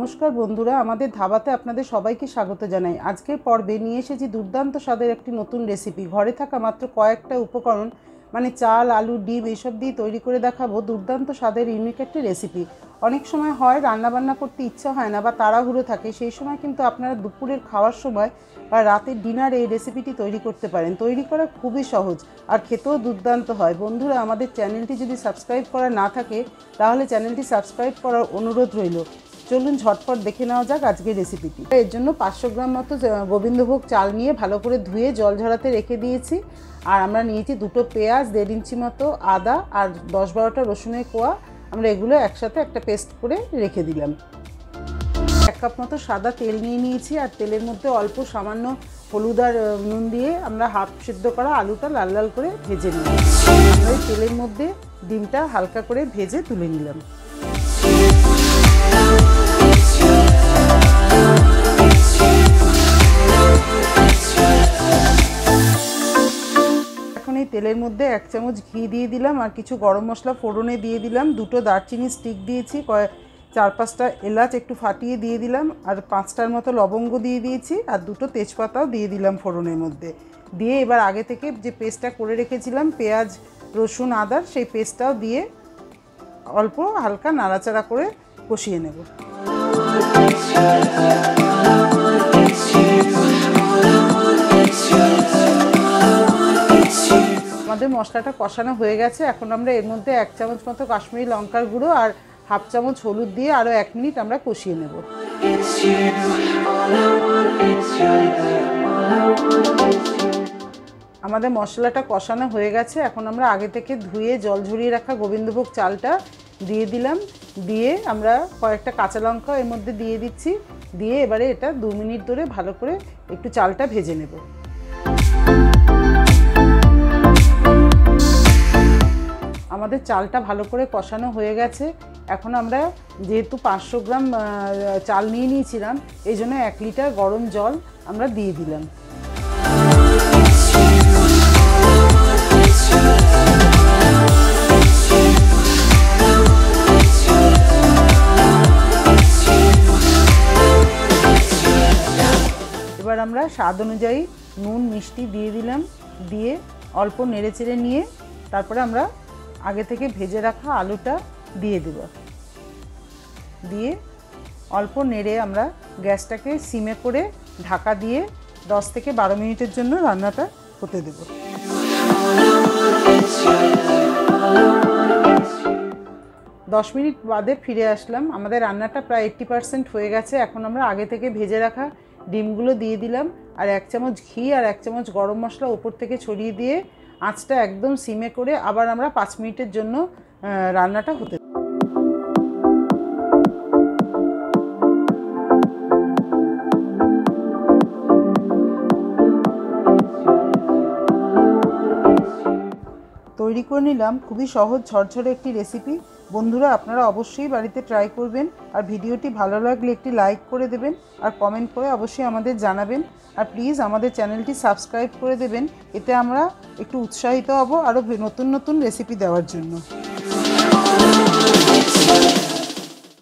নমস্কার বন্ধুরা, আমাদের ধাবাতে আপনাদের সবাইকে স্বাগত জানাই। আজকের পর্বে নিয়ে এসেছি দুর্দান্ত স্বাদের একটি নতুন রেসিপি। ঘরে থাকা মাত্র কয়েকটা উপকরণ মানে চাল, আলু, ডিম এইসব দিয়ে তৈরি করে দেখাবো দুর্দান্ত স্বাদের ইউনিক একটি রেসিপি। অনেক সময় হয় রান্নাবান্না করতে ইচ্ছা হয় না বা তাড়াহুড়ো থাকে, সেই সময় কিন্তু আপনারা দুপুরের খাওয়ার সময় বা রাতের ডিনারে এই রেসিপিটি তৈরি করতে পারেন। তৈরি করা খুবই সহজ আর খেতেও দুর্দান্ত হয়। বন্ধুরা, আমাদের চ্যানেলটি যদি সাবস্ক্রাইব করা না থাকে তাহলে চ্যানেলটি সাবস্ক্রাইব করার অনুরোধ রইল। চলুন ঝটপট দেখে নেওয়া যাক আজকের রেসিপিটি। এর জন্য 500 গ্রাম মতো গোবিন্দভোগ চাল নিয়ে ভালো করে ধুয়ে জল ঝরাতে রেখে দিয়েছি। আর আমরা নিয়েছি 2টো পেঁয়াজ, 1.5 ইঞ্চি মতো আদা আর 10-12টা রসুনের কোয়া। আমরা এগুলো একসাথে একটা পেস্ট করে রেখে দিলাম। 1 কাপ মতো সাদা তেল নিয়ে নিয়েছি আর তেলের মধ্যে অল্প সামান্য হলুদ আর নুন দিয়ে আমরা হাফ সিদ্ধ করা আলুটা লাল লাল করে ভেজে নিলাম। আমরা এই তেলের মধ্যে ডিমটা হালকা করে ভেজে তুলে নিলাম। এখন এই তেলের মধ্যে 1 চামচ ঘি দিয়ে দিলাম আর কিছু গরম মশলা ফোড়নে দিয়ে দিলাম। 2টো দারচিনি স্টিক দিয়েছি, 4-5টা এলাচ একটু ফাটিয়ে দিয়ে দিলাম আর 5টার মতো লবঙ্গ দিয়ে দিয়েছি আর 2টো তেজপাতাও দিয়ে দিলাম ফোড়নের মধ্যে। দিয়ে এবার আগে থেকে যে পেস্টটা করে রেখেছিলাম পেঁয়াজ, রসুন, আদার, সেই পেস্টটাও দিয়ে অল্প হালকা নাড়াচাড়া করে কষিয়ে নেব। আমাদের মশলাটা কষানো হয়ে গেছে। এখন আমরা এর মধ্যে 1 চামচ মতো কাশ্মীরি লঙ্কার গুঁড়ো আর হাফ চামচ হলুদ দিয়ে আরও 1 মিনিট আমরা কষিয়ে নেব। আমাদের মশলাটা কষানো হয়ে গেছে। এখন আমরা আগে থেকে ধুয়ে জল ঝরিয়ে রাখা গোবিন্দভোগ চালটা দিয়ে দিলাম। দিয়ে আমরা কয়েকটা কাঁচা লঙ্কা এর মধ্যে দিয়ে দিচ্ছি। দিয়ে এবারে এটা 2 মিনিট ধরে ভালো করে একটু চালটা ভেজে নেব। আমাদের চালটা ভালো করে কষানো হয়ে গেছে। এখন আমরা যেহেতু 500 গ্রাম চাল নিয়ে নিয়েছিলাম, এই জন্য 1 লিটার গরম জল আমরা দিয়ে দিলাম। এবার আমরা স্বাদ অনুযায়ী নুন, মিষ্টি দিয়ে দিলাম। দিয়ে অল্প নেড়েচেড়ে নিয়ে তারপরে আমরা আগে থেকে ভেজে রাখা আলুটা দিয়ে দেব। দিয়ে অল্প নেড়ে আমরা গ্যাসটাকে সিমে করে ঢাকা দিয়ে 10 থেকে 12 মিনিটের জন্য রান্নাটা হতে দেব। 10 মিনিট বাদে ফিরে আসলাম। আমাদের রান্নাটা প্রায় 80% হয়ে গেছে। এখন আমরা আগে থেকে ভেজে রাখা ডিমগুলো দিয়ে দিলাম আর 1 চামচ ঘি আর 1 চামচ গরম মশলা উপর থেকে ছড়িয়ে দিয়ে আঁচটা একদম সিমে করে আবার আমরা 5 মিনিটের জন্য রান্নাটা হতে দেব। তৈরি করে নিলাম খুবই সহজ ঝরঝরে একটি রেসিপি। বন্ধুরা, আপনারা অবশ্যই বাড়িতে ট্রাই করবেন আর ভিডিওটি ভালো লাগলে একটি লাইক করে দেবেন আর কমেন্ট করে অবশ্যই আমাদের জানাবেন। আর প্লিজ আমাদের চ্যানেলটি সাবস্ক্রাইব করে দেবেন, এতে আমরা একটু উৎসাহিত হব আরও নতুন নতুন রেসিপি দেওয়ার জন্য।